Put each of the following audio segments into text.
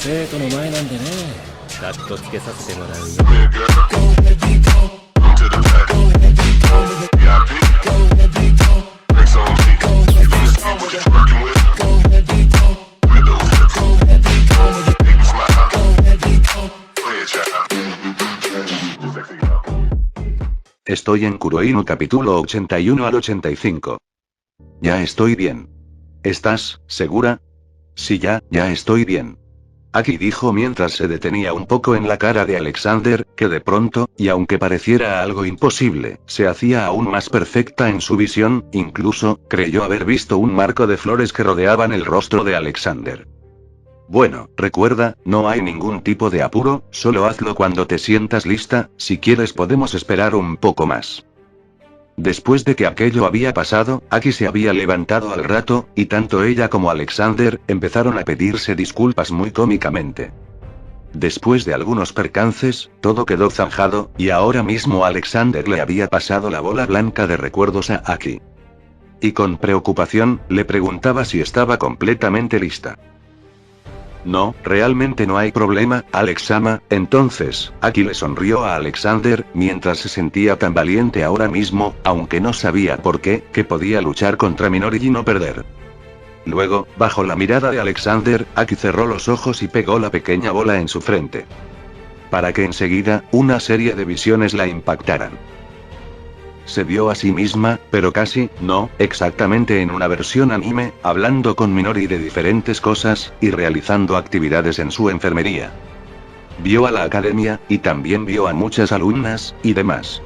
生徒の前なんでね。カッコつけさせてもらうよ。Estoy en Kuroinu capítulo 81 al 85. Ya estoy bien. ¿Estás segura? Sí, ya estoy bien. Aki dijo mientras se detenía un poco en la cara de Alexander, que de pronto, y aunque pareciera algo imposible, se hacía aún más perfecta en su visión, incluso, creyó haber visto un marco de flores que rodeaban el rostro de Alexander. Bueno, recuerda, no hay ningún tipo de apuro, solo hazlo cuando te sientas lista, si quieres podemos esperar un poco más. Después de que aquello había pasado, Aki se había levantado al rato, y tanto ella como Alexander, empezaron a pedirse disculpas muy cómicamente. Después de algunos percances, todo quedó zanjado, y ahora mismo Alexander le había pasado la bola blanca de recuerdos a Aki. Y con preocupación, le preguntaba si estaba completamente lista. No, realmente no hay problema, Alex-sama. Entonces, Aki le sonrió a Alexander, mientras se sentía tan valiente ahora mismo, aunque no sabía por qué, que podía luchar contra Minori y no perder. Luego, bajo la mirada de Alexander, Aki cerró los ojos y pegó la pequeña bola en su frente. Para que enseguida, una serie de visiones la impactaran. Se vio a sí misma, pero casi, no, exactamente en una versión anime, hablando con Minori de diferentes cosas, y realizando actividades en su enfermería. Vio a la academia, y también vio a muchas alumnas, y demás.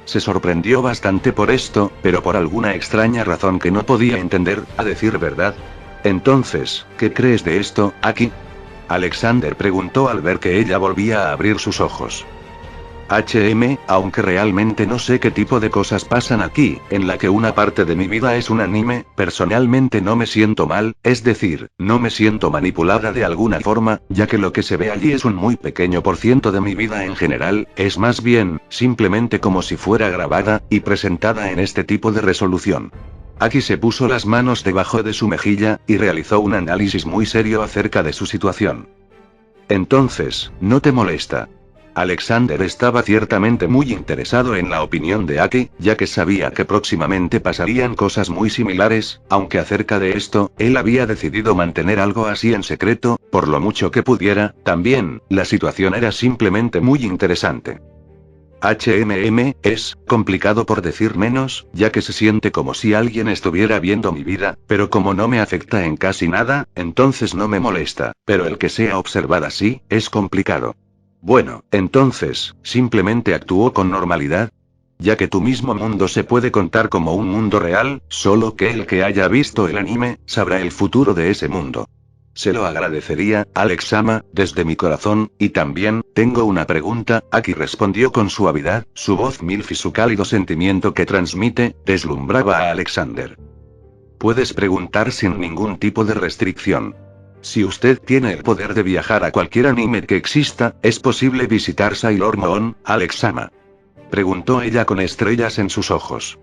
Se sorprendió bastante por esto, pero por alguna extraña razón que no podía entender, a decir verdad. Entonces, ¿qué crees de esto, Aki? Alexander preguntó al ver que ella volvía a abrir sus ojos. Aunque realmente no sé qué tipo de cosas pasan aquí, en la que una parte de mi vida es un anime, personalmente no me siento mal, es decir, no me siento manipulada de alguna forma, ya que lo que se ve allí es un muy pequeño % de mi vida en general, es más bien, simplemente como si fuera grabada, y presentada en este tipo de resolución. Aki se puso las manos debajo de su mejilla, y realizó un análisis muy serio acerca de su situación. Entonces, ¿no te molesta? Alexander estaba ciertamente muy interesado en la opinión de Aki, ya que sabía que próximamente pasarían cosas muy similares, aunque acerca de esto, él había decidido mantener algo así en secreto, por lo mucho que pudiera. También, la situación era simplemente muy interesante. Es complicado por decir menos, ya que se siente como si alguien estuviera viendo mi vida, pero como no me afecta en casi nada, entonces no me molesta, pero el que sea observada así, es complicado. Bueno, entonces, simplemente actúo con normalidad. Ya que tu mismo mundo se puede contar como un mundo real, solo que el que haya visto el anime, sabrá el futuro de ese mundo. Se lo agradecería, Alex-sama, desde mi corazón, y también, tengo una pregunta, Aki respondió con suavidad, su voz milf y su cálido sentimiento que transmite, deslumbraba a Alexander. Puedes preguntar sin ningún tipo de restricción. Si usted tiene el poder de viajar a cualquier anime que exista, ¿es posible visitar Sailor Moon, Alex-sama? Preguntó ella con estrellas en sus ojos.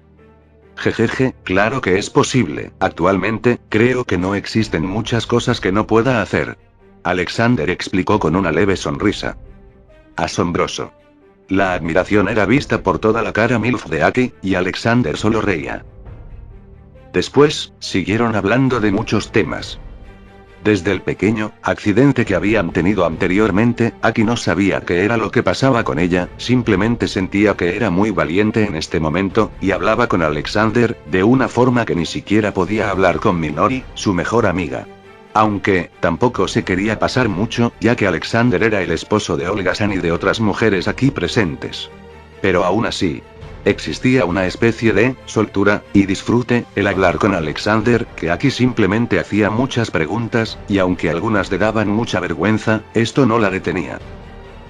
Jejeje, claro que es posible. Actualmente, creo que no existen muchas cosas que no pueda hacer. Alexander explicó con una leve sonrisa. Asombroso. La admiración era vista por toda la cara milf de Aki, y Alexander solo reía. Después, siguieron hablando de muchos temas. Desde el pequeño accidente que habían tenido anteriormente, Aki no sabía qué era lo que pasaba con ella, simplemente sentía que era muy valiente en este momento, y hablaba con Alexander, de una forma que ni siquiera podía hablar con Minori, su mejor amiga. Aunque, tampoco se quería pasar mucho, ya que Alexander era el esposo de Olga-san y de otras mujeres aquí presentes. Pero aún así, existía una especie de soltura y disfrute el hablar con Alexander, que Aki simplemente hacía muchas preguntas, y aunque algunas le daban mucha vergüenza, esto no la detenía.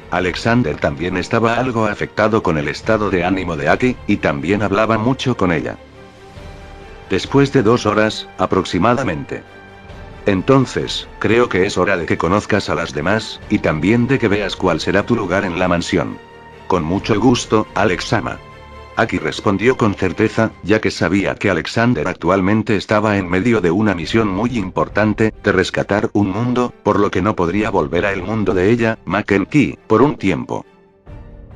Alexander también estaba algo afectado con el estado de ánimo de Aki, y también hablaba mucho con ella. Después de 2 horas, aproximadamente. Entonces, creo que es hora de que conozcas a las demás, y también de que veas cuál será tu lugar en la mansión. Con mucho gusto, Alex-sama. Aki respondió con certeza, ya que sabía que Alexander actualmente estaba en medio de una misión muy importante, de rescatar un mundo, por lo que no podría volver a el mundo de ella, Mackenzie, por un tiempo.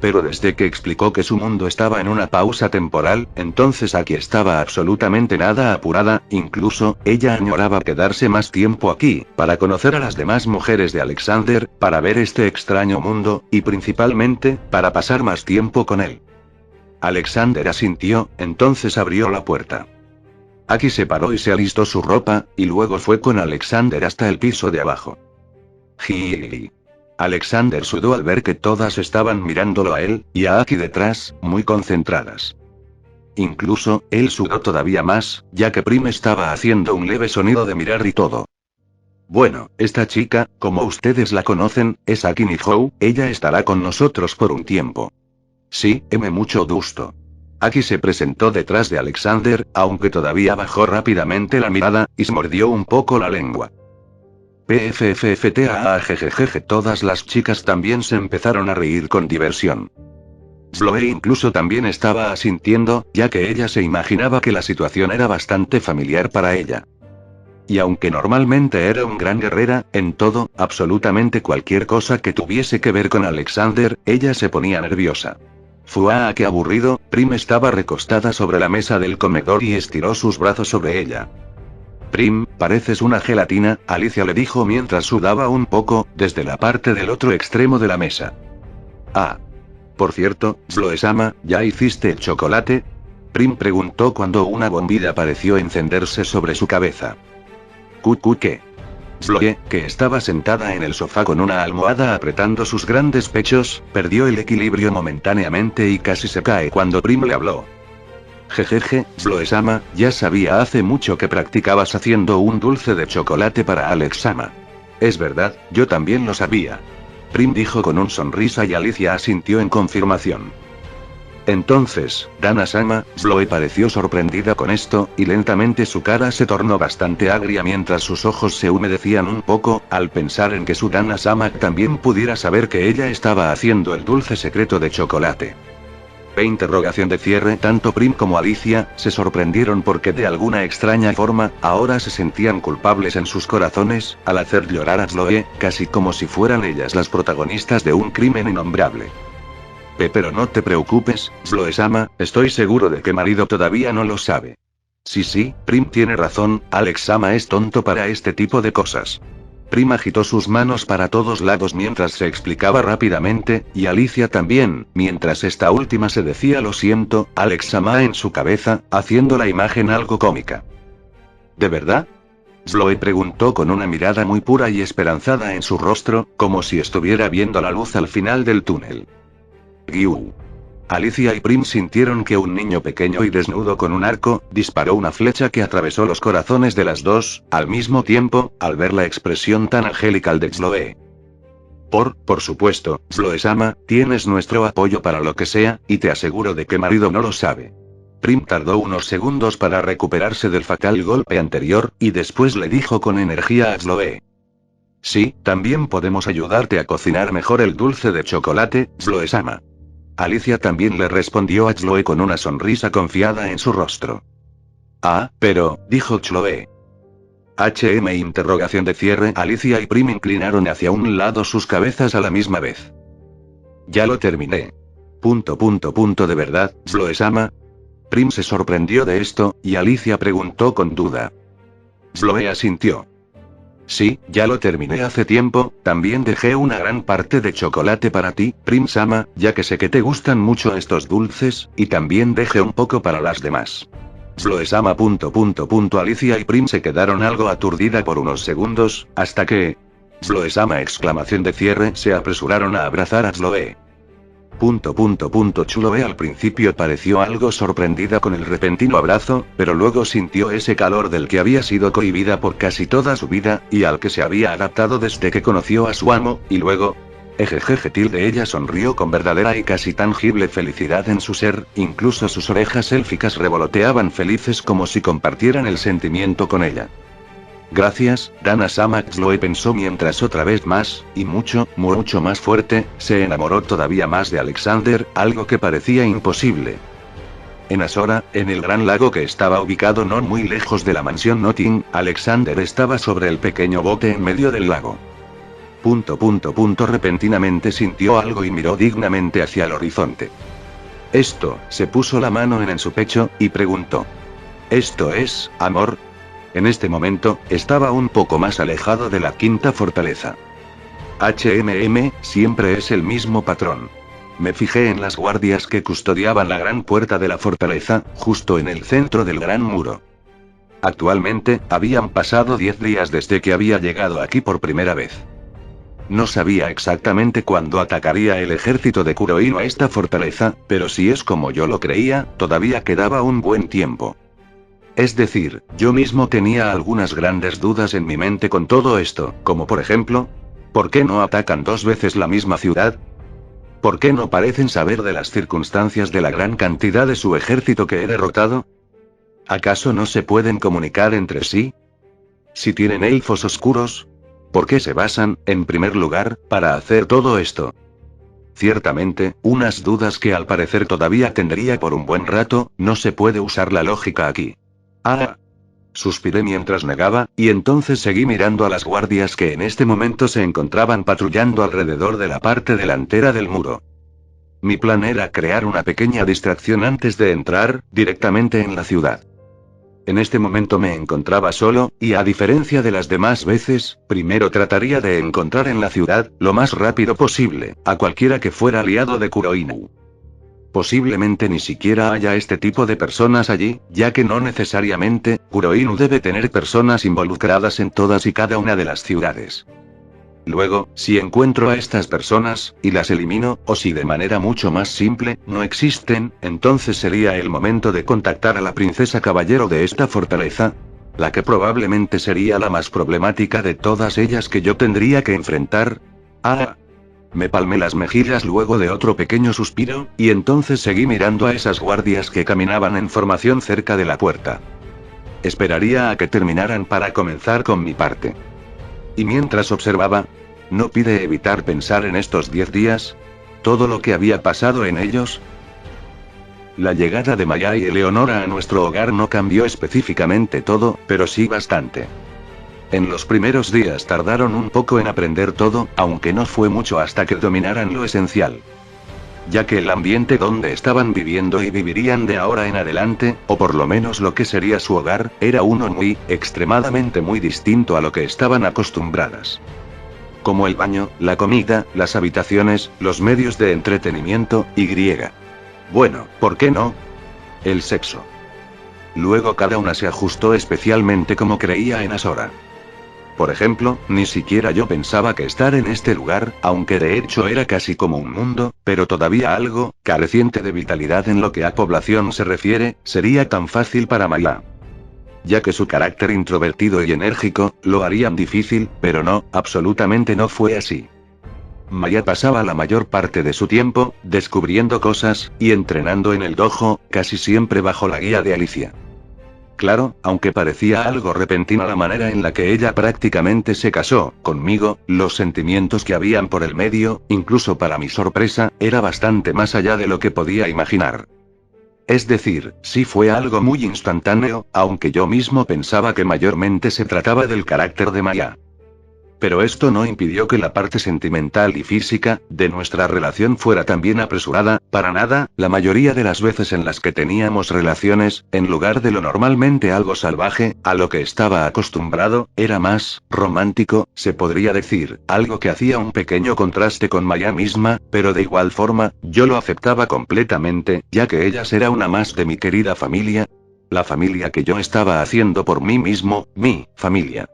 Pero desde que explicó que su mundo estaba en una pausa temporal, entonces Aki estaba absolutamente nada apurada, incluso, ella añoraba quedarse más tiempo aquí, para conocer a las demás mujeres de Alexander, para ver este extraño mundo, y principalmente, para pasar más tiempo con él. Alexander asintió, entonces abrió la puerta. Aki se paró y se alistó su ropa, y luego fue con Alexander hasta el piso de abajo. Jii. Alexander sudó al ver que todas estaban mirándolo a él, y a Aki detrás, muy concentradas. Incluso, él sudó todavía más, ya que Prim estaba haciendo un leve sonido de mirar y todo. Bueno, esta chica, como ustedes la conocen, es Aki Nihou, ella estará con nosotros por un tiempo. Sí, mucho gusto. Aki se presentó detrás de Alexander, aunque todavía bajó rápidamente la mirada, y se mordió un poco la lengua. PFFFTAAGGG. Todas las chicas también se empezaron a reír con diversión. Chloe incluso también estaba asintiendo, ya que ella se imaginaba que la situación era bastante familiar para ella. Y aunque normalmente era una gran guerrera, en todo, absolutamente cualquier cosa que tuviese que ver con Alexander, ella se ponía nerviosa. ¡Fua, qué aburrido! Prim estaba recostada sobre la mesa del comedor y estiró sus brazos sobre ella. Prim, pareces una gelatina, Alicia le dijo mientras sudaba un poco, desde la parte del otro extremo de la mesa. Ah. Por cierto, Chloe-sama, ¿ya hiciste el chocolate? Prim preguntó cuando una bombilla pareció encenderse sobre su cabeza. ¿Qué? Chloe, que estaba sentada en el sofá con una almohada apretando sus grandes pechos, perdió el equilibrio momentáneamente y casi se cae cuando Prim le habló. Jejeje, Chloe-sama, ya sabía hace mucho que practicabas haciendo un dulce de chocolate para Alex-sama. Es verdad, yo también lo sabía. Prim dijo con una sonrisa y Alicia asintió en confirmación. Entonces, Dana-sama, Chloe pareció sorprendida con esto, y lentamente su cara se tornó bastante agria mientras sus ojos se humedecían un poco, al pensar en que su Dana-sama también pudiera saber que ella estaba haciendo el dulce secreto de chocolate. Interrogación de cierre. Tanto Prim como Alicia se sorprendieron porque de alguna extraña forma, ahora se sentían culpables en sus corazones, al hacer llorar a Chloe, casi como si fueran ellas las protagonistas de un crimen innombrable. Pero no te preocupes, Chloe-sama, estoy seguro de que marido todavía no lo sabe. Sí, Prim tiene razón, Alex-sama es tonto para este tipo de cosas. Prim agitó sus manos para todos lados mientras se explicaba rápidamente, y Alicia también, mientras esta última se decía lo siento, Alex-sama en su cabeza, haciendo la imagen algo cómica. ¿De verdad? Chloe preguntó con una mirada muy pura y esperanzada en su rostro, como si estuviera viendo la luz al final del túnel. Giu. Alicia y Prim sintieron que un niño pequeño y desnudo con un arco, disparó una flecha que atravesó los corazones de las dos, al mismo tiempo, al ver la expresión tan angelical de Chloe. Por supuesto, Chloe-sama, tienes nuestro apoyo para lo que sea, y te aseguro de que marido no lo sabe. Prim tardó unos segundos para recuperarse del fatal golpe anterior, y después le dijo con energía a Chloe. Sí, también podemos ayudarte a cocinar mejor el dulce de chocolate, Chloe-sama. Alicia también le respondió a Chloe con una sonrisa confiada en su rostro. Ah, pero, dijo Chloe. Interrogación de cierre. Alicia y Prim inclinaron hacia un lado sus cabezas a la misma vez. Ya lo terminé. De verdad, Chloe-sama. Prim se sorprendió de esto, y Alicia preguntó con duda. Chloe asintió. Sí, ya lo terminé hace tiempo, también dejé una gran parte de chocolate para ti, Prim-sama, ya que sé que te gustan mucho estos dulces, y también dejé un poco para las demás. Chloe-sama. Alicia y Prim se quedaron algo aturdida por unos segundos, hasta que... Chloe-sama exclamación de cierre se apresuraron a abrazar a Chloe. Chloe al principio pareció algo sorprendida con el repentino abrazo, pero luego sintió ese calor del que había sido cohibida por casi toda su vida, y al que se había adaptado desde que conoció a su amo, y luego... Ella sonrió con verdadera y casi tangible felicidad en su ser, incluso sus orejas élficas revoloteaban felices como si compartieran el sentimiento con ella. Gracias, Dana-sama. Chloe pensó mientras otra vez más, y mucho más fuerte, se enamoró todavía más de Alexander, algo que parecía imposible. En Azora, en el gran lago que estaba ubicado no muy lejos de la mansión Notting, Alexander estaba sobre el pequeño bote en medio del lago. Repentinamente sintió algo y miró dignamente hacia el horizonte. Se puso la mano en su pecho, y preguntó. ¿Esto es, amor? En este momento, estaba un poco más alejado de la quinta fortaleza. Siempre es el mismo patrón. Me fijé en las guardias que custodiaban la gran puerta de la fortaleza, justo en el centro del gran muro. Actualmente, habían pasado 10 días desde que había llegado aquí por primera vez. No sabía exactamente cuándo atacaría el ejército de Kurohino a esta fortaleza, pero si es como yo lo creía, todavía quedaba un buen tiempo. Es decir, yo mismo tenía algunas grandes dudas en mi mente con todo esto, como por ejemplo, ¿por qué no atacan 2 veces la misma ciudad? ¿Por qué no parecen saber de las circunstancias de la gran cantidad de su ejército que he derrotado? ¿Acaso no se pueden comunicar entre sí? Si tienen elfos oscuros, ¿por qué se basan, en primer lugar, para hacer todo esto? Ciertamente, unas dudas que al parecer todavía tendría por un buen rato, no se puede usar la lógica aquí. Suspiré mientras negaba, y entonces seguí mirando a las guardias que en este momento se encontraban patrullando alrededor de la parte delantera del muro. Mi plan era crear una pequeña distracción antes de entrar, directamente en la ciudad. En este momento me encontraba solo, y a diferencia de las demás veces, primero trataría de encontrar en la ciudad, lo más rápido posible, a cualquiera que fuera aliado de Kurohino. Posiblemente ni siquiera haya este tipo de personas allí, ya que no necesariamente, Kurohino debe tener personas involucradas en todas y cada una de las ciudades. Luego, si encuentro a estas personas, y las elimino, o si de manera mucho más simple, no existen, entonces sería el momento de contactar a la princesa caballero de esta fortaleza, la que probablemente sería la más problemática de todas ellas que yo tendría que enfrentar. Me palmé las mejillas luego de otro pequeño suspiro, y entonces seguí mirando a esas guardias que caminaban en formación cerca de la puerta. Esperaría a que terminaran para comenzar con mi parte. Y mientras observaba, ¿no pude evitar pensar en estos 10 días? ¿Todo lo que había pasado en ellos? La llegada de Maya y Eleonora a nuestro hogar no cambió específicamente todo, pero sí bastante. En los primeros días tardaron un poco en aprender todo, aunque no fue mucho hasta que dominaran lo esencial. Ya que el ambiente donde estaban viviendo y vivirían de ahora en adelante, o por lo menos lo que sería su hogar, era uno extremadamente muy distinto a lo que estaban acostumbradas. Como el baño, la comida, las habitaciones, los medios de entretenimiento, bueno, ¿por qué no? El sexo. Luego cada una se ajustó especialmente como creía en Azora. Por ejemplo, ni siquiera yo pensaba que estar en este lugar, aunque de hecho era casi como un mundo, pero todavía algo, careciente de vitalidad en lo que a población se refiere, sería tan fácil para Maya. Ya que su carácter introvertido y enérgico, lo harían difícil, pero no, absolutamente no fue así. Maya pasaba la mayor parte de su tiempo, descubriendo cosas, y entrenando en el dojo, casi siempre bajo la guía de Alicia. Claro, aunque parecía algo repentino la manera en la que ella prácticamente se casó conmigo, los sentimientos que habían por el medio, incluso para mi sorpresa, era bastante más allá de lo que podía imaginar. Es decir, sí fue algo muy instantáneo, aunque yo mismo pensaba que mayormente se trataba del carácter de Maya. Pero esto no impidió que la parte sentimental y física, de nuestra relación fuera también apresurada, para nada, la mayoría de las veces en las que teníamos relaciones, en lugar de lo normalmente algo salvaje, a lo que estaba acostumbrado, era más, romántico, se podría decir, algo que hacía un pequeño contraste con Maya misma, pero de igual forma, yo lo aceptaba completamente, ya que ella era una más de mi querida familia, la familia que yo estaba haciendo por mí mismo, mi familia.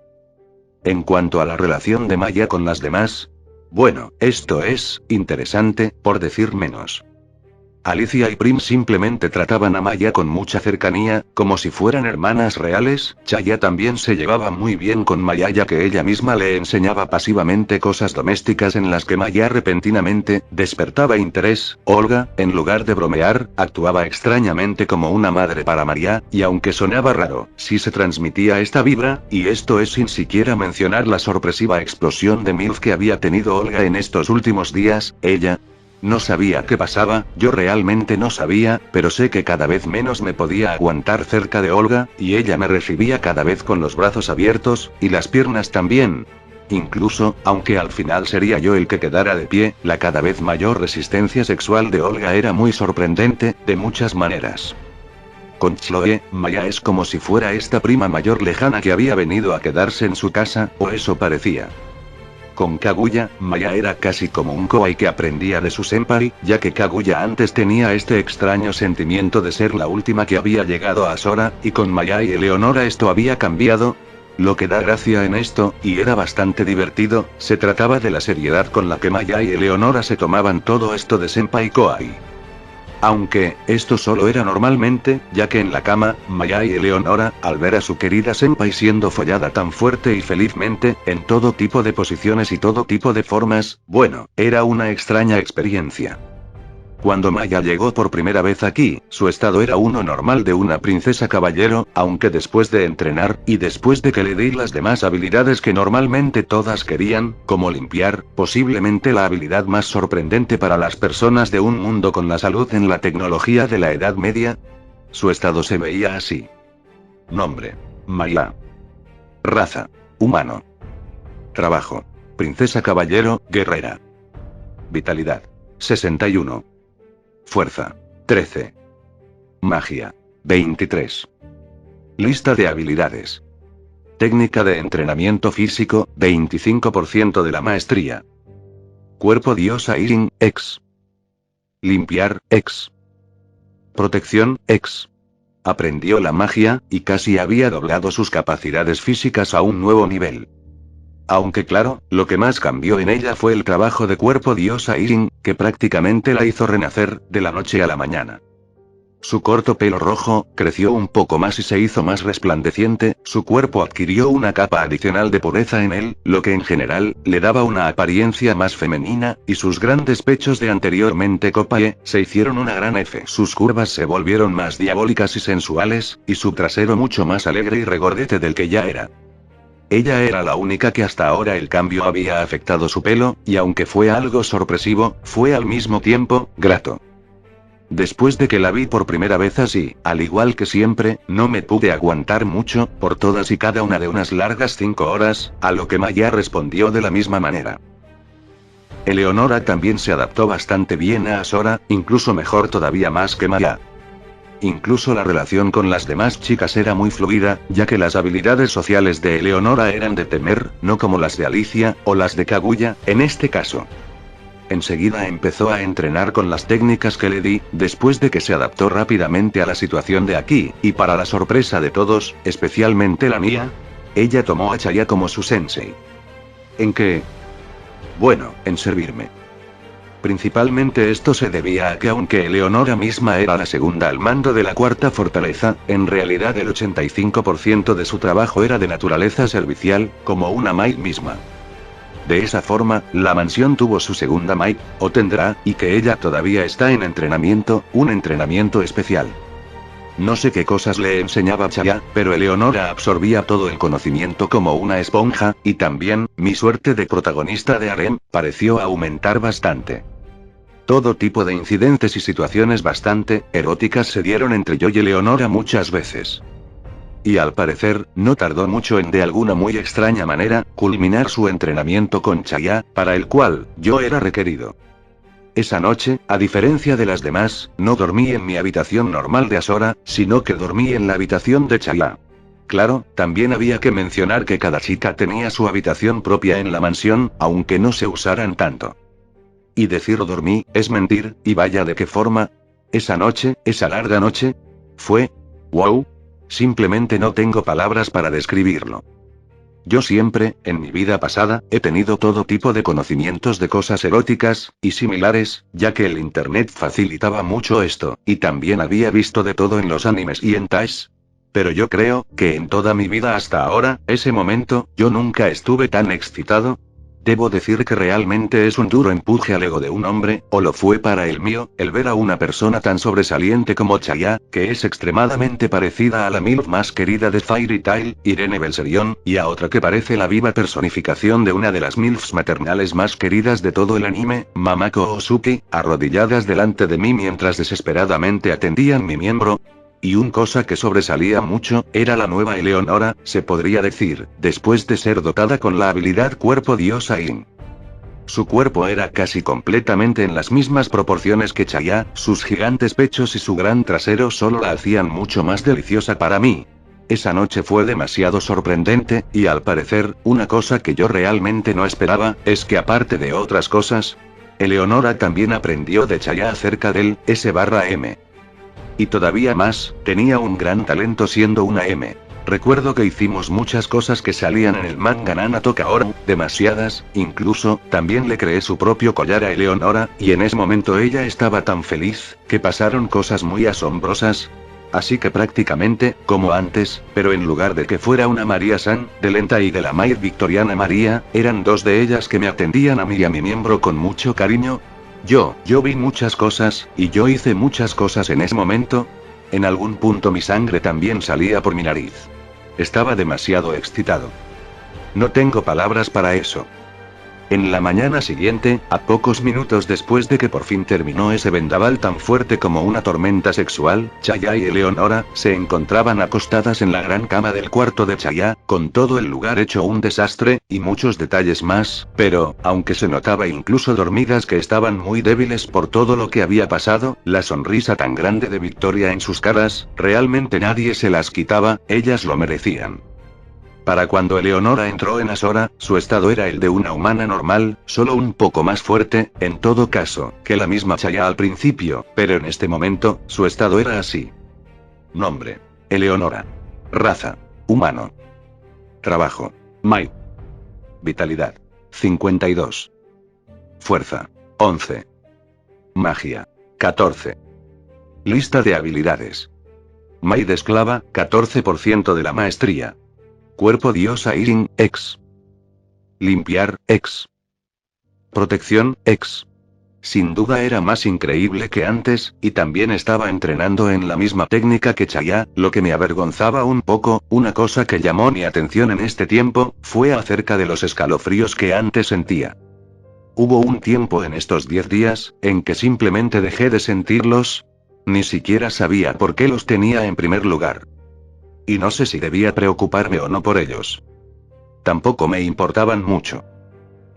En cuanto a la relación de Maya con las demás, bueno, esto es interesante, por decir menos. Alicia y Prim simplemente trataban a Maya con mucha cercanía, como si fueran hermanas reales. Chaya también se llevaba muy bien con Maya ya que ella misma le enseñaba pasivamente cosas domésticas en las que Maya repentinamente despertaba interés. Olga, en lugar de bromear, actuaba extrañamente como una madre para María, y aunque sonaba raro, sí se transmitía esta vibra, y esto es sin siquiera mencionar la sorpresiva explosión de MILF que había tenido Olga en estos últimos días. Ella No sabía qué pasaba, yo realmente no sabía, pero sé que cada vez menos me podía aguantar cerca de Olga, y ella me recibía cada vez con los brazos abiertos, y las piernas también. Incluso, aunque al final sería yo el que quedara de pie, la cada vez mayor resistencia sexual de Olga era muy sorprendente, de muchas maneras. Con Chloe, Maya es como si fuera esta prima mayor lejana que había venido a quedarse en su casa, o eso parecía. Con Kaguya, Maya era casi como un kawaii que aprendía de su senpai, ya que Kaguya antes tenía este extraño sentimiento de ser la última que había llegado a Sora, y con Maya y Eleonora esto había cambiado. Lo que da gracia en esto, y era bastante divertido, se trataba de la seriedad con la que Maya y Eleonora se tomaban todo esto de senpai kawaii. Aunque, esto solo era normalmente, ya que en la cama, Maya y Eleonora, al ver a su querida senpai siendo follada tan fuerte y felizmente, en todo tipo de posiciones y todo tipo de formas, bueno, era una extraña experiencia. Cuando Maya llegó por primera vez aquí, su estado era uno normal de una princesa caballero, aunque después de entrenar, y después de que le di las demás habilidades que normalmente todas querían, como limpiar, posiblemente la habilidad más sorprendente para las personas de un mundo con la salud en la tecnología de la Edad Media, su estado se veía así. Nombre: Maya. Raza: humano. Trabajo: princesa caballero, guerrera. Vitalidad: 61. Fuerza: 13. Magia: 23. Lista de habilidades. Técnica de entrenamiento físico, 25% de la maestría. Cuerpo diosa Irin, X. Limpiar, X. Protección, X. Aprendió la magia, y casi había doblado sus capacidades físicas a un nuevo nivel. Aunque claro, lo que más cambió en ella fue el trabajo de cuerpo diosa Irin, que prácticamente la hizo renacer, de la noche a la mañana. Su corto pelo rojo, creció un poco más y se hizo más resplandeciente, su cuerpo adquirió una capa adicional de pureza en él, lo que en general, le daba una apariencia más femenina, y sus grandes pechos de anteriormente copa E, se hicieron una gran F. Sus curvas se volvieron más diabólicas y sensuales, y su trasero mucho más alegre y regordete del que ya era. Ella era la única que hasta ahora el cambio había afectado su pelo, y aunque fue algo sorpresivo, fue al mismo tiempo, grato. Después de que la vi por primera vez así, al igual que siempre, no me pude aguantar mucho, por todas y cada una de unas largas 5 horas, a lo que Maya respondió de la misma manera. Eleonora también se adaptó bastante bien a Sora, incluso mejor todavía más que Maya. Incluso la relación con las demás chicas era muy fluida, ya que las habilidades sociales de Eleonora eran de temer, no como las de Alicia, o las de Kaguya, en este caso. Enseguida empezó a entrenar con las técnicas que le di, después de que se adaptó rápidamente a la situación de aquí, y para la sorpresa de todos, especialmente la mía, ella tomó a Chaya como su sensei. ¿En qué? Bueno, en servirme. Principalmente esto se debía a que aunque Eleonora misma era la segunda al mando de la cuarta fortaleza, en realidad el 85% de su trabajo era de naturaleza servicial, como una maid misma. De esa forma, la mansión tuvo su segunda maid, o tendrá, y que ella todavía está en entrenamiento, un entrenamiento especial. No sé qué cosas le enseñaba Chaya, pero Eleonora absorbía todo el conocimiento como una esponja, y también, mi suerte de protagonista de harem, pareció aumentar bastante. Todo tipo de incidentes y situaciones bastante eróticas se dieron entre yo y Eleonora muchas veces. Y al parecer, no tardó mucho en de alguna muy extraña manera, culminar su entrenamiento con Chaya, para el cual, yo era requerido. Esa noche, a diferencia de las demás, no dormí en mi habitación normal de Asora, sino que dormí en la habitación de Chaya. Claro, también había que mencionar que cada chica tenía su habitación propia en la mansión, aunque no se usaran tanto. Y decir dormí, es mentir, y vaya de qué forma. Esa noche, esa larga noche, fue... ¡wow! Simplemente no tengo palabras para describirlo. Yo siempre, en mi vida pasada, he tenido todo tipo de conocimientos de cosas eróticas, y similares, ya que el internet facilitaba mucho esto, y también había visto de todo en los animes y hentais. Pero yo creo, que en toda mi vida hasta ahora, ese momento, yo nunca estuve tan excitado. Debo decir que realmente es un duro empuje al ego de un hombre, o lo fue para el mío, el ver a una persona tan sobresaliente como Chaya, que es extremadamente parecida a la MILF más querida de Fairy Tail, Irene Belserion, y a otra que parece la viva personificación de una de las MILFs maternales más queridas de todo el anime, Mamako Osuki, arrodilladas delante de mí mientras desesperadamente atendían mi miembro. Y una cosa que sobresalía mucho, era la nueva Eleonora, se podría decir, después de ser dotada con la habilidad cuerpo diosa Yin. Su cuerpo era casi completamente en las mismas proporciones que Chaya, sus gigantes pechos y su gran trasero solo la hacían mucho más deliciosa para mí. Esa noche fue demasiado sorprendente, y al parecer, una cosa que yo realmente no esperaba, es que aparte de otras cosas, Eleonora también aprendió de Chaya acerca del S/M. Y todavía más, tenía un gran talento siendo una M. Recuerdo que hicimos muchas cosas que salían en el manga Nanato Kaoru, demasiadas, incluso, también le creé su propio collar a Eleonora, y en ese momento ella estaba tan feliz, que pasaron cosas muy asombrosas. Así que prácticamente, como antes, pero en lugar de que fuera una María-san, de Lenta y de la Maid Victoriana María, eran dos de ellas que me atendían a mí y a mi miembro con mucho cariño. Yo vi muchas cosas, y yo hice muchas cosas en ese momento. En algún punto mi sangre también salía por mi nariz. Estaba demasiado excitado. No tengo palabras para eso. En la mañana siguiente, a pocos minutos después de que por fin terminó ese vendaval tan fuerte como una tormenta sexual, Chaya y Eleonora se encontraban acostadas en la gran cama del cuarto de Chaya, con todo el lugar hecho un desastre, y muchos detalles más, pero, aunque se notaba incluso dormidas que estaban muy débiles por todo lo que había pasado, la sonrisa tan grande de victoria en sus caras, realmente nadie se las quitaba, ellas lo merecían. Para cuando Eleonora entró en Asora, su estado era el de una humana normal, solo un poco más fuerte, en todo caso, que la misma Chaya al principio, pero en este momento, su estado era así. Nombre: Eleonora. Raza: humano. Trabajo: Mai. Vitalidad: 52. Fuerza: 11. Magia: 14. Lista de habilidades. Mai de esclava, 14% de la maestría. Cuerpo diosa Irin, X. Limpiar, X. Protección, X. Sin duda era más increíble que antes, y también estaba entrenando en la misma técnica que Chaya, lo que me avergonzaba un poco. Una cosa que llamó mi atención en este tiempo, fue acerca de los escalofríos que antes sentía. Hubo un tiempo en estos 10 días, en que simplemente dejé de sentirlos. Ni siquiera sabía por qué los tenía en primer lugar. Y no sé si debía preocuparme o no por ellos. Tampoco me importaban mucho.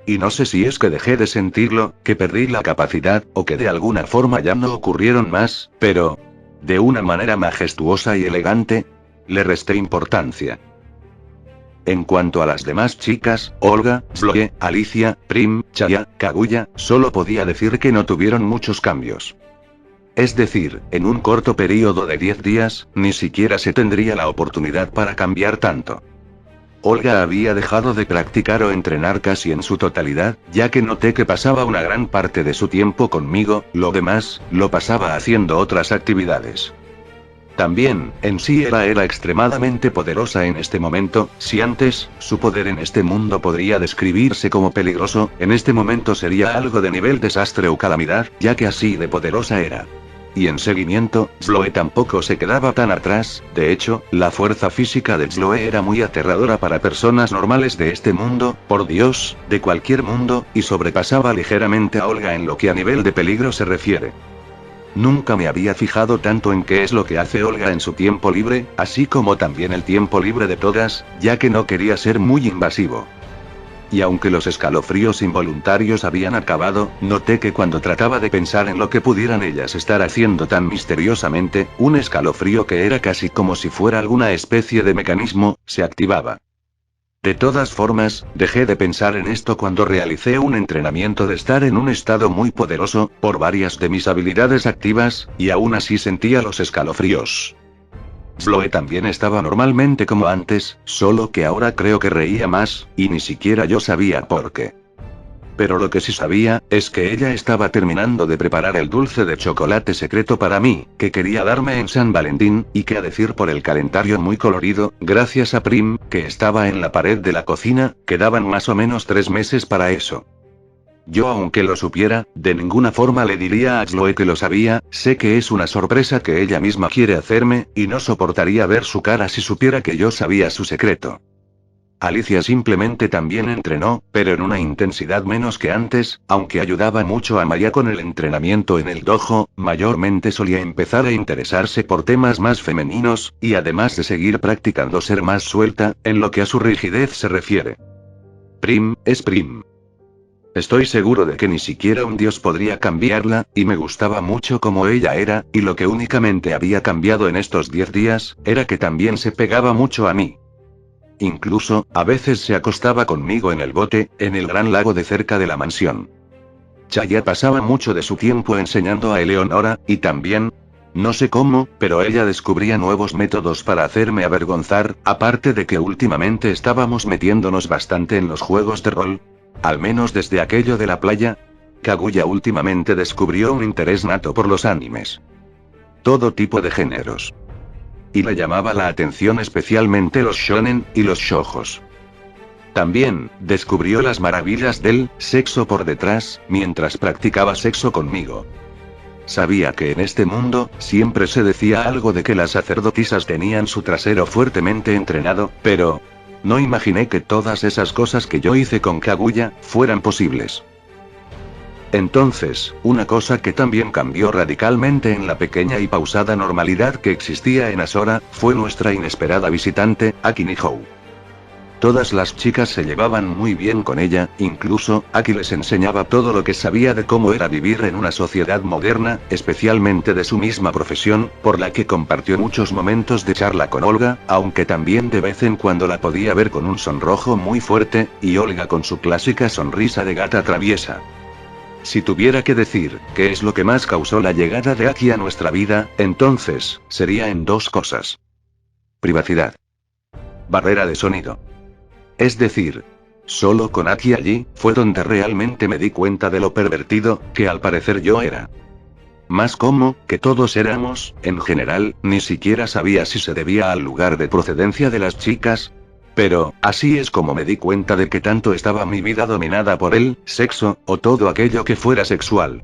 Y no sé si es que dejé de sentirlo, que perdí la capacidad, o que de alguna forma ya no ocurrieron más, pero, de una manera majestuosa y elegante, le resté importancia. En cuanto a las demás chicas, Olga, Zoe, Alicia, Prim, Chaya, Kaguya, solo podía decir que no tuvieron muchos cambios. Es decir, en un corto periodo de 10 días, ni siquiera se tendría la oportunidad para cambiar tanto. Olga había dejado de practicar o entrenar casi en su totalidad, ya que noté que pasaba una gran parte de su tiempo conmigo, lo demás, lo pasaba haciendo otras actividades. También, en sí era extremadamente poderosa en este momento. Si antes, su poder en este mundo podría describirse como peligroso, en este momento sería algo de nivel desastre o calamidad, ya que así de poderosa era. Y en seguimiento, Zoe tampoco se quedaba tan atrás. De hecho, la fuerza física de Zoe era muy aterradora para personas normales de este mundo, por Dios, de cualquier mundo, y sobrepasaba ligeramente a Olga en lo que a nivel de peligro se refiere. Nunca me había fijado tanto en qué es lo que hace Olga en su tiempo libre, así como también el tiempo libre de todas, ya que no quería ser muy invasivo. Y aunque los escalofríos involuntarios habían acabado, noté que cuando trataba de pensar en lo que pudieran ellas estar haciendo tan misteriosamente, un escalofrío que era casi como si fuera alguna especie de mecanismo, se activaba. De todas formas, dejé de pensar en esto cuando realicé un entrenamiento de estar en un estado muy poderoso, por varias de mis habilidades activas, y aún así sentía los escalofríos. Zoe también estaba normalmente como antes, solo que ahora creo que reía más, y ni siquiera yo sabía por qué. Pero lo que sí sabía, es que ella estaba terminando de preparar el dulce de chocolate secreto para mí, que quería darme en San Valentín, y que a decir por el calendario muy colorido, gracias a Prim, que estaba en la pared de la cocina, quedaban más o menos 3 meses para eso. Yo, aunque lo supiera, de ninguna forma le diría a Chloe que lo sabía, sé que es una sorpresa que ella misma quiere hacerme, y no soportaría ver su cara si supiera que yo sabía su secreto. Alicia simplemente también entrenó, pero en una intensidad menos que antes, aunque ayudaba mucho a Maya con el entrenamiento en el dojo, mayormente solía empezar a interesarse por temas más femeninos, y además de seguir practicando ser más suelta, en lo que a su rigidez se refiere. Prim, es Prim. Estoy seguro de que ni siquiera un dios podría cambiarla, y me gustaba mucho como ella era, y lo que únicamente había cambiado en estos 10 días, era que también se pegaba mucho a mí. Incluso, a veces se acostaba conmigo en el bote, en el gran lago de cerca de la mansión. Chaya pasaba mucho de su tiempo enseñando a Eleonora, y también, no sé cómo, pero ella descubría nuevos métodos para hacerme avergonzar, aparte de que últimamente estábamos metiéndonos bastante en los juegos de rol. Al menos desde aquello de la playa. Kaguya últimamente descubrió un interés nato por los animes. Todo tipo de géneros. Y le llamaba la atención especialmente los shonen, y los shoujos. También, descubrió las maravillas del sexo por detrás, mientras practicaba sexo conmigo. Sabía que en este mundo, siempre se decía algo de que las sacerdotisas tenían su trasero fuertemente entrenado, pero no imaginé que todas esas cosas que yo hice con Kaguya, fueran posibles. Entonces, una cosa que también cambió radicalmente en la pequeña y pausada normalidad que existía en Asora, fue nuestra inesperada visitante, Aki Nihou. Todas las chicas se llevaban muy bien con ella, incluso, Aki les enseñaba todo lo que sabía de cómo era vivir en una sociedad moderna, especialmente de su misma profesión, por la que compartió muchos momentos de charla con Olga, aunque también de vez en cuando la podía ver con un sonrojo muy fuerte, y Olga con su clásica sonrisa de gata traviesa. Si tuviera que decir, qué es lo que más causó la llegada de Aki a nuestra vida, entonces, sería en 2 cosas. Privacidad. Barrera de sonido. Es decir, solo con Aki allí, fue donde realmente me di cuenta de lo pervertido, que al parecer yo era. Más como, que todos éramos, en general, ni siquiera sabía si se debía al lugar de procedencia de las chicas. Pero, así es como me di cuenta de que tanto estaba mi vida dominada por el sexo, o todo aquello que fuera sexual.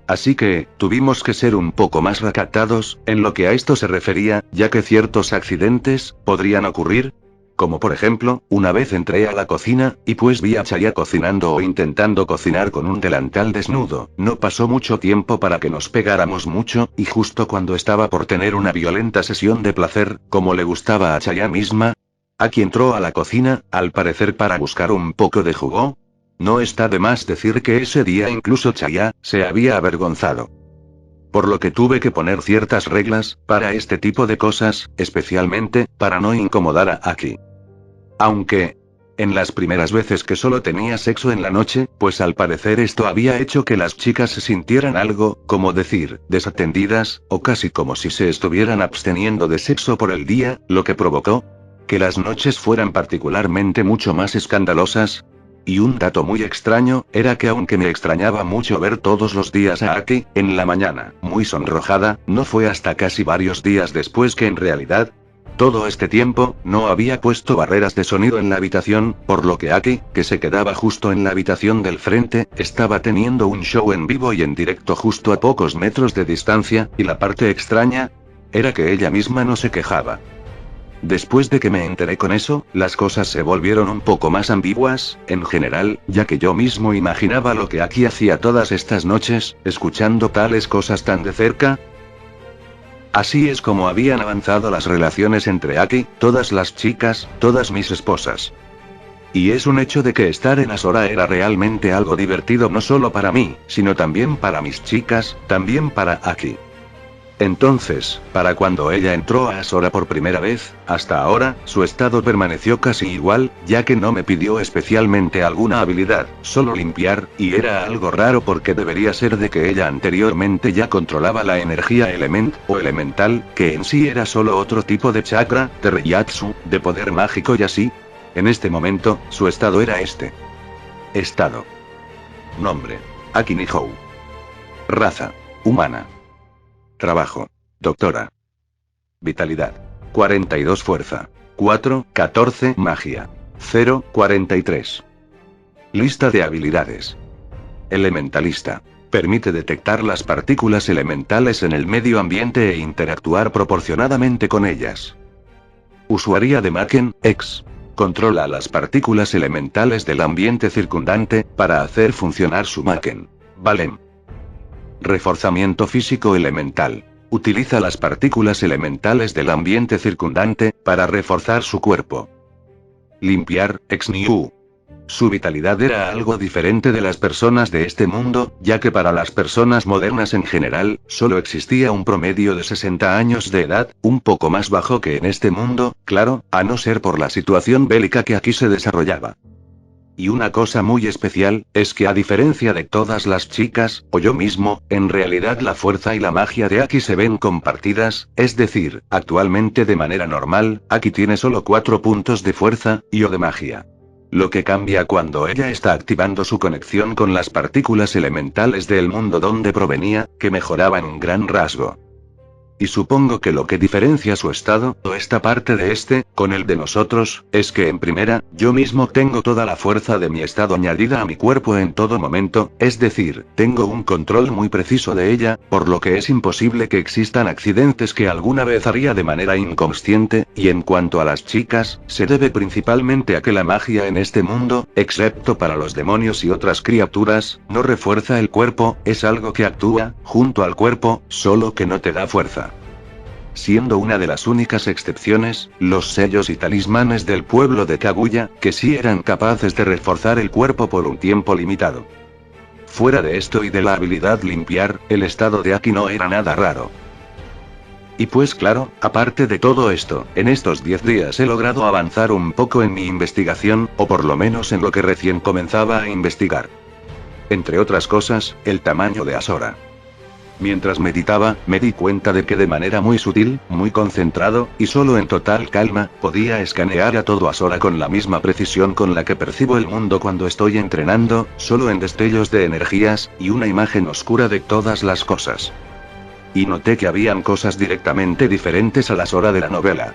Así que, tuvimos que ser un poco más recatados, en lo que a esto se refería, ya que ciertos accidentes, podrían ocurrir. Como por ejemplo, una vez entré a la cocina, y pues vi a Chaya cocinando o intentando cocinar con un delantal desnudo. No pasó mucho tiempo para que nos pegáramos mucho, y justo cuando estaba por tener una violenta sesión de placer, como le gustaba a Chaya misma, Aki entró a la cocina, al parecer para buscar un poco de jugo. No está de más decir que ese día incluso Chaya se había avergonzado. Por lo que tuve que poner ciertas reglas, para este tipo de cosas, especialmente, para no incomodar a Aki. Aunque, en las primeras veces que solo tenía sexo en la noche, pues al parecer esto había hecho que las chicas se sintieran algo, como decir, desatendidas, o casi como si se estuvieran absteniendo de sexo por el día, lo que provocó que las noches fueran particularmente mucho más escandalosas. Y un dato muy extraño, era que aunque me extrañaba mucho ver todos los días a Aki, en la mañana, muy sonrojada, no fue hasta casi varios días después que en realidad, todo este tiempo, no había puesto barreras de sonido en la habitación, por lo que Aki, que se quedaba justo en la habitación del frente, estaba teniendo un show en vivo y en directo justo a pocos metros de distancia, y la parte extraña, era que ella misma no se quejaba. Después de que me enteré con eso, las cosas se volvieron un poco más ambiguas, en general, ya que yo mismo imaginaba lo que Aki hacía todas estas noches, escuchando tales cosas tan de cerca. Así es como habían avanzado las relaciones entre Aki, todas las chicas, todas mis esposas. Y es un hecho de que estar en Asora era realmente algo divertido no solo para mí, sino también para mis chicas, también para Aki. Entonces, para cuando ella entró a Asora por primera vez, hasta ahora, su estado permaneció casi igual, ya que no me pidió especialmente alguna habilidad, solo limpiar, y era algo raro porque debería ser de que ella anteriormente ya controlaba la energía element, o elemental, que en sí era solo otro tipo de chakra, de Reiyatsu, de poder mágico y así. En este momento, su estado era este. Estado. Nombre: Aki Nihou. Raza: humana. Trabajo: doctora. Vitalidad: 42 fuerza. 4, 14 magia. 0, 43. Lista de habilidades. Elementalista. Permite detectar las partículas elementales en el medio ambiente e interactuar proporcionadamente con ellas. Usuaria de Maken, X. Controla las partículas elementales del ambiente circundante, para hacer funcionar su Maken. Valem. Reforzamiento físico elemental. Utiliza las partículas elementales del ambiente circundante, para reforzar su cuerpo. Limpiar, Ex Niu. Su vitalidad era algo diferente de las personas de este mundo, ya que para las personas modernas en general, solo existía un promedio de 60 años de edad, un poco más bajo que en este mundo, claro, a no ser por la situación bélica que aquí se desarrollaba. Y una cosa muy especial, es que a diferencia de todas las chicas, o yo mismo, en realidad la fuerza y la magia de Aki se ven compartidas, es decir, actualmente de manera normal, Aki tiene solo 4 puntos de fuerza, y o de magia. Lo que cambia cuando ella está activando su conexión con las partículas elementales del mundo donde provenía, que mejoraba en un gran rasgo. Y supongo que lo que diferencia su estado, o esta parte de este, con el de nosotros, es que en primera, yo mismo tengo toda la fuerza de mi estado añadida a mi cuerpo en todo momento, es decir, tengo un control muy preciso de ella, por lo que es imposible que existan accidentes que alguna vez haría de manera inconsciente, y en cuanto a las chicas, se debe principalmente a que la magia en este mundo, excepto para los demonios y otras criaturas, no refuerza el cuerpo, es algo que actúa, junto al cuerpo, solo que no te da fuerza. Siendo una de las únicas excepciones, los sellos y talismanes del pueblo de Kaguya, que sí eran capaces de reforzar el cuerpo por un tiempo limitado. Fuera de esto y de la habilidad limpiar, el estado de Aki no era nada raro. Y pues claro, aparte de todo esto, en estos 10 días he logrado avanzar un poco en mi investigación, o por lo menos en lo que recién comenzaba a investigar. Entre otras cosas, el tamaño de Asora. Mientras meditaba, me di cuenta de que de manera muy sutil, muy concentrado, y solo en total calma, podía escanear a todo Asora con la misma precisión con la que percibo el mundo cuando estoy entrenando, solo en destellos de energías, y una imagen oscura de todas las cosas. Y noté que habían cosas directamente diferentes a las Asora de la novela.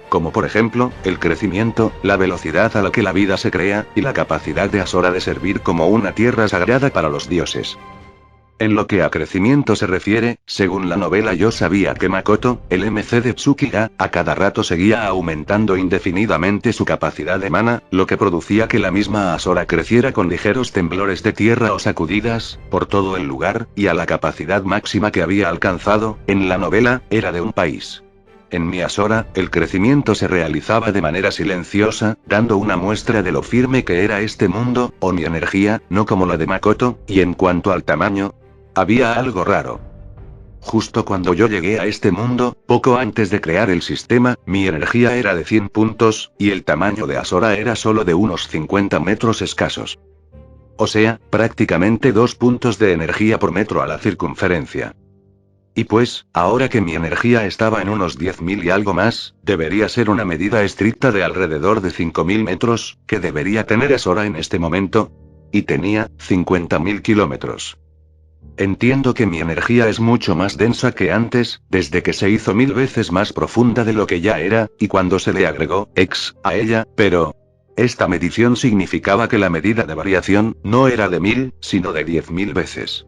Como por ejemplo, el crecimiento, la velocidad a la que la vida se crea, y la capacidad de Asora de servir como una tierra sagrada para los dioses. En lo que a crecimiento se refiere, según la novela yo sabía que Makoto, el MC de Tsukiga, a cada rato seguía aumentando indefinidamente su capacidad de mana, lo que producía que la misma Asora creciera con ligeros temblores de tierra o sacudidas, por todo el lugar, y a la capacidad máxima que había alcanzado, en la novela, era de un país. En mi Asora, el crecimiento se realizaba de manera silenciosa, dando una muestra de lo firme que era este mundo, o mi energía, no como la de Makoto, y en cuanto al tamaño, había algo raro. Justo cuando yo llegué a este mundo, poco antes de crear el sistema, mi energía era de 100 puntos, y el tamaño de Asora era solo de unos 50 metros escasos. O sea, prácticamente 2 puntos de energía por metro a la circunferencia. Y pues, ahora que mi energía estaba en unos 10.000 y algo más, debería ser una medida estricta de alrededor de 5.000 metros, que debería tener Asora en este momento. Y tenía 50.000 kilómetros. Entiendo que mi energía es mucho más densa que antes, desde que se hizo 1000 veces más profunda de lo que ya era, y cuando se le agregó X a ella, pero esta medición significaba que la medida de variación no era de 1000, sino de 10.000 veces.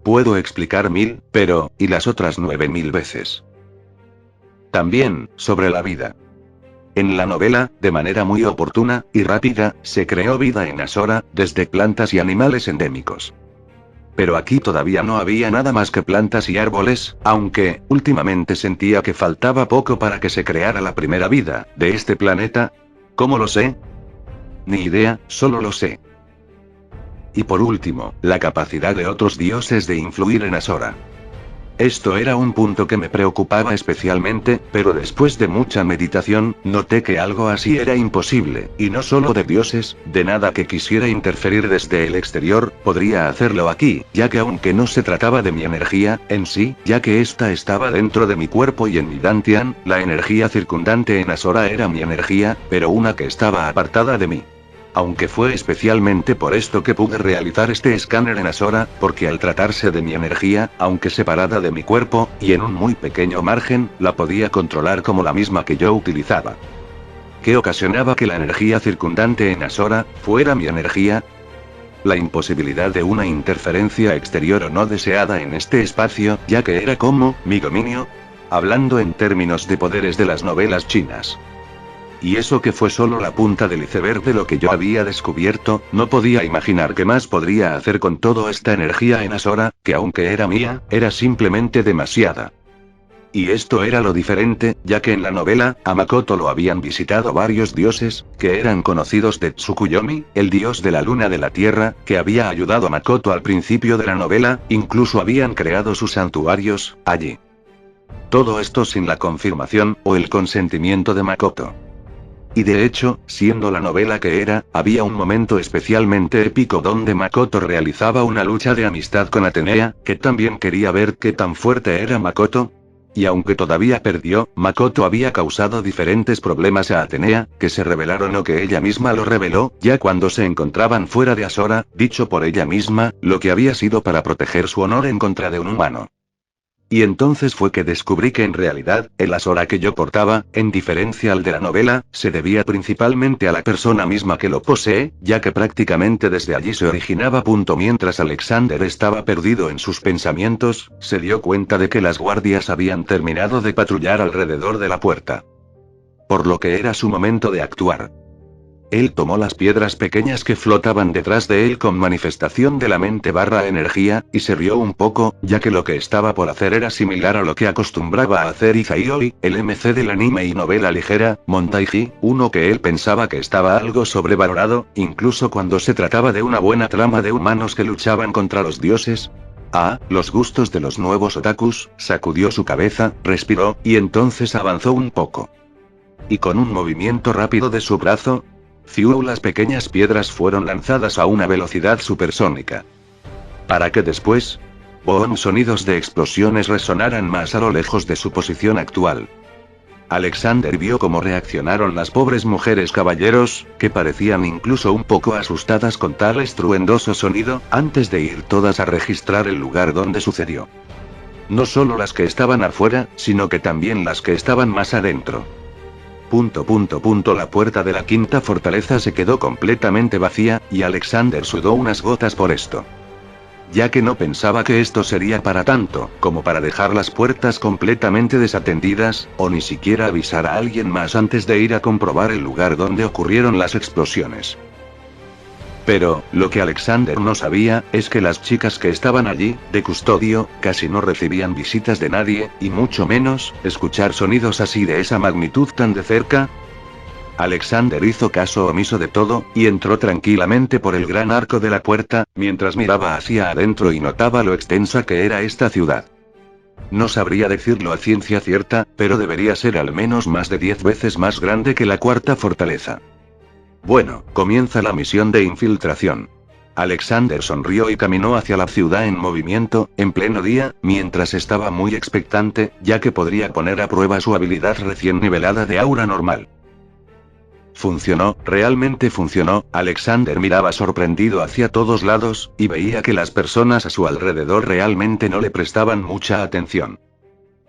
Puedo explicar 1000, pero ¿y las otras 9000 veces? También, sobre la vida. En la novela, de manera muy oportuna y rápida, se creó vida en Asora, desde plantas y animales endémicos. Pero aquí todavía no había nada más que plantas y árboles, aunque, últimamente sentía que faltaba poco para que se creara la primera vida, de este planeta. ¿Cómo lo sé? Ni idea, solo lo sé. Y por último, la capacidad de otros dioses de influir en Asora. Esto era un punto que me preocupaba especialmente, pero después de mucha meditación, noté que algo así era imposible, y no solo de dioses, de nada que quisiera interferir desde el exterior, podría hacerlo aquí, ya que aunque no se trataba de mi energía, en sí, ya que ésta estaba dentro de mi cuerpo y en mi Dantian, la energía circundante en Asora era mi energía, pero una que estaba apartada de mí. Aunque fue especialmente por esto que pude realizar este escáner en Asora, porque al tratarse de mi energía, aunque separada de mi cuerpo, y en un muy pequeño margen, la podía controlar como la misma que yo utilizaba. ¿Qué ocasionaba que la energía circundante en Asora fuera mi energía? La imposibilidad de una interferencia exterior o no deseada en este espacio, ya que era como mi dominio, hablando en términos de poderes de las novelas chinas. Y eso que fue solo la punta del iceberg de lo que yo había descubierto, no podía imaginar qué más podría hacer con toda esta energía en Asora, que aunque era mía, era simplemente demasiada. Y esto era lo diferente, ya que en la novela, a Makoto lo habían visitado varios dioses, que eran conocidos de Tsukuyomi, el dios de la luna de la tierra, que había ayudado a Makoto al principio de la novela, incluso habían creado sus santuarios, allí. Todo esto sin la confirmación, o el consentimiento de Makoto. Y de hecho, siendo la novela que era, había un momento especialmente épico donde Makoto realizaba una lucha de amistad con Atenea, que también quería ver qué tan fuerte era Makoto. Y aunque todavía perdió, Makoto había causado diferentes problemas a Atenea, que se revelaron o que ella misma lo reveló, ya cuando se encontraban fuera de Asora, dicho por ella misma, lo que había sido para proteger su honor en contra de un humano. Y entonces fue que descubrí que en realidad, el Asora que yo portaba, en diferencia al de la novela, se debía principalmente a la persona misma que lo posee, ya que prácticamente desde allí se originaba. Mientras Alexander estaba perdido en sus pensamientos, se dio cuenta de que las guardias habían terminado de patrullar alrededor de la puerta. Por lo que era su momento de actuar. Él tomó las piedras pequeñas que flotaban detrás de él con manifestación de la mente / energía, y se rió un poco, ya que lo que estaba por hacer era similar a lo que acostumbraba a hacer Izaioi, el MC del anime y novela ligera, Montaiji, uno que él pensaba que estaba algo sobrevalorado, incluso cuando se trataba de una buena trama de humanos que luchaban contra los dioses. Ah, los gustos de los nuevos otakus, sacudió su cabeza, respiró, y entonces avanzó un poco. Y con un movimiento rápido de su brazo, las pequeñas piedras fueron lanzadas a una velocidad supersónica. Para que después, sonidos de explosiones resonaran más a lo lejos de su posición actual. Alexander vio cómo reaccionaron las pobres mujeres caballeros, que parecían incluso un poco asustadas con tal estruendoso sonido, antes de ir todas a registrar el lugar donde sucedió. No solo las que estaban afuera, sino que también las que estaban más adentro. La puerta de la quinta fortaleza se quedó completamente vacía, y Alexander sudó unas gotas por esto. Ya que no pensaba que esto sería para tanto, como para dejar las puertas completamente desatendidas, o ni siquiera avisar a alguien más antes de ir a comprobar el lugar donde ocurrieron las explosiones. Pero, lo que Alexander no sabía, es que las chicas que estaban allí, de custodio, casi no recibían visitas de nadie, y mucho menos, escuchar sonidos así de esa magnitud tan de cerca. Alexander hizo caso omiso de todo, y entró tranquilamente por el gran arco de la puerta, mientras miraba hacia adentro y notaba lo extensa que era esta ciudad. No sabría decirlo a ciencia cierta, pero debería ser al menos más de 10 veces más grande que la cuarta fortaleza. Bueno, comienza la misión de infiltración. Alexander sonrió y caminó hacia la ciudad en movimiento, en pleno día, mientras estaba muy expectante, ya que podría poner a prueba su habilidad recién nivelada de aura normal. Funcionó, realmente funcionó. Alexander miraba sorprendido hacia todos lados, y veía que las personas a su alrededor realmente no le prestaban mucha atención.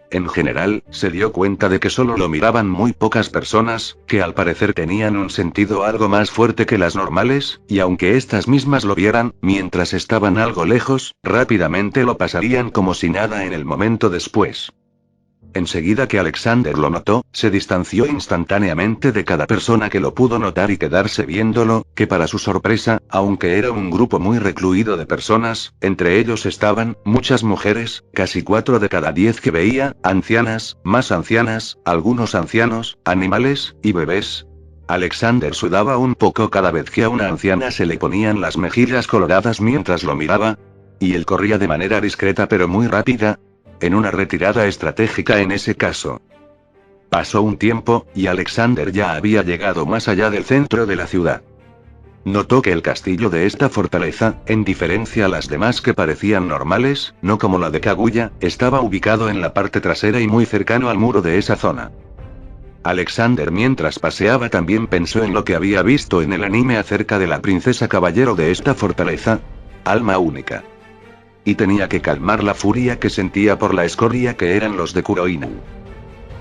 En general, se dio cuenta de que solo lo miraban muy pocas personas, que al parecer tenían un sentido algo más fuerte que las normales, y aunque estas mismas lo vieran, mientras estaban algo lejos, rápidamente lo pasarían como si nada en el momento después. Enseguida que Alexander lo notó, se distanció instantáneamente de cada persona que lo pudo notar y quedarse viéndolo, que para su sorpresa, aunque era un grupo muy recluido de personas, entre ellos estaban muchas mujeres, casi 4 de cada 10 que veía, ancianas, más ancianas, algunos ancianos, animales, y bebés. Alexander sudaba un poco cada vez que a una anciana se le ponían las mejillas coloradas mientras lo miraba. Y él corría de manera discreta pero muy rápida. En una retirada estratégica en ese caso. Pasó un tiempo, y Alexander ya había llegado más allá del centro de la ciudad. Notó que el castillo de esta fortaleza, en diferencia a las demás que parecían normales, no como la de Kaguya, estaba ubicado en la parte trasera y muy cercano al muro de esa zona. Alexander mientras paseaba también pensó en lo que había visto en el anime acerca de la princesa caballero de esta fortaleza. Alma única. Y tenía que calmar la furia que sentía por la escoria que eran los de Kuroinu.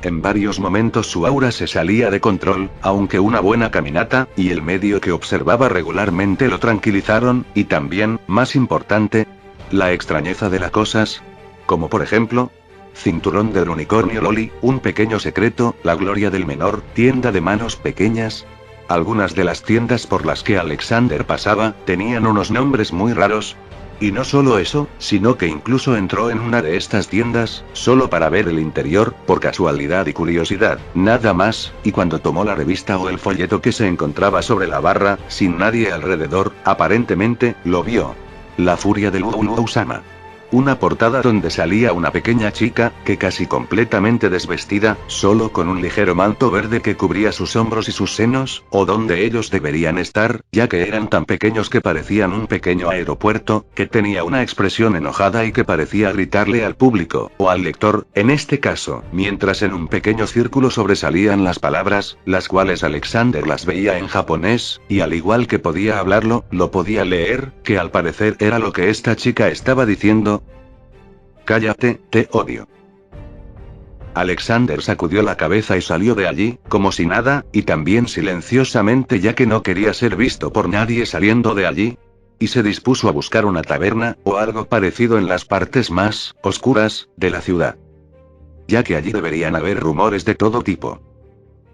En varios momentos su aura se salía de control, aunque una buena caminata, y el medio que observaba regularmente lo tranquilizaron, y también, más importante, la extrañeza de las cosas. Como por ejemplo, cinturón del unicornio Loli, un pequeño secreto, la gloria del menor, tienda de manos pequeñas. Algunas de las tiendas por las que Alexander pasaba, tenían unos nombres muy raros. Y no solo eso, sino que incluso entró en una de estas tiendas, solo para ver el interior, por casualidad y curiosidad, nada más, y cuando tomó la revista o el folleto que se encontraba sobre la barra, sin nadie alrededor, aparentemente, lo vio. La furia del Usama. Una portada donde salía una pequeña chica, que casi completamente desvestida, solo con un ligero manto verde que cubría sus hombros y sus senos, o donde ellos deberían estar, ya que eran tan pequeños que parecían un pequeño aeropuerto, que tenía una expresión enojada y que parecía gritarle al público, o al lector, en este caso, mientras en un pequeño círculo sobresalían las palabras, las cuales Alexander las veía en japonés, y al igual que podía hablarlo, lo podía leer, que al parecer era lo que esta chica estaba diciendo. Cállate, te odio. Alexander sacudió la cabeza y salió de allí, como si nada, y también silenciosamente ya que no quería ser visto por nadie saliendo de allí. Y se dispuso a buscar una taberna, o algo parecido en las partes más oscuras de la ciudad. Ya que allí deberían haber rumores de todo tipo.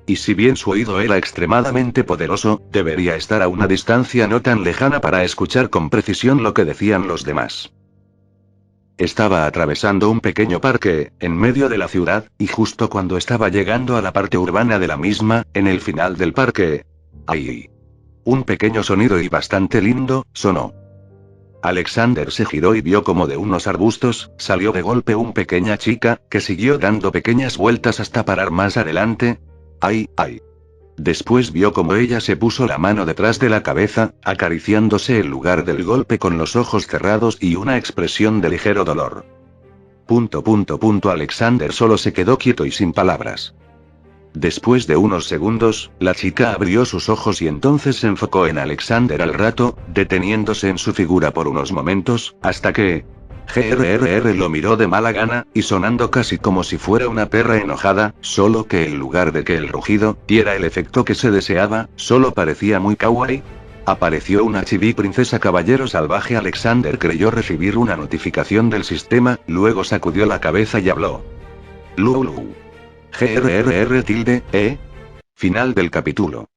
Y si bien su oído era extremadamente poderoso, debería estar a una distancia no tan lejana para escuchar con precisión lo que decían los demás. Estaba atravesando un pequeño parque, en medio de la ciudad, y justo cuando estaba llegando a la parte urbana de la misma, en el final del parque. ¡Ay! Un pequeño sonido y bastante lindo, sonó. Alexander se giró y vio como de unos arbustos, salió de golpe una pequeña chica, que siguió dando pequeñas vueltas hasta parar más adelante. ¡Ay, ay! Después vio como ella se puso la mano detrás de la cabeza, acariciándose el lugar del golpe con los ojos cerrados y una expresión de ligero dolor. Alexander solo se quedó quieto y sin palabras. Después de unos segundos, la chica abrió sus ojos y entonces se enfocó en Alexander al rato, deteniéndose en su figura por unos momentos, hasta que... GRRR lo miró de mala gana, y sonando casi como si fuera una perra enojada, solo que en lugar de que el rugido diera el efecto que se deseaba, solo parecía muy kawaii. Apareció una chibi princesa caballero salvaje. Alexander creyó recibir una notificación del sistema, luego sacudió la cabeza y habló. Lulu. GRRR tilde, Final del capítulo.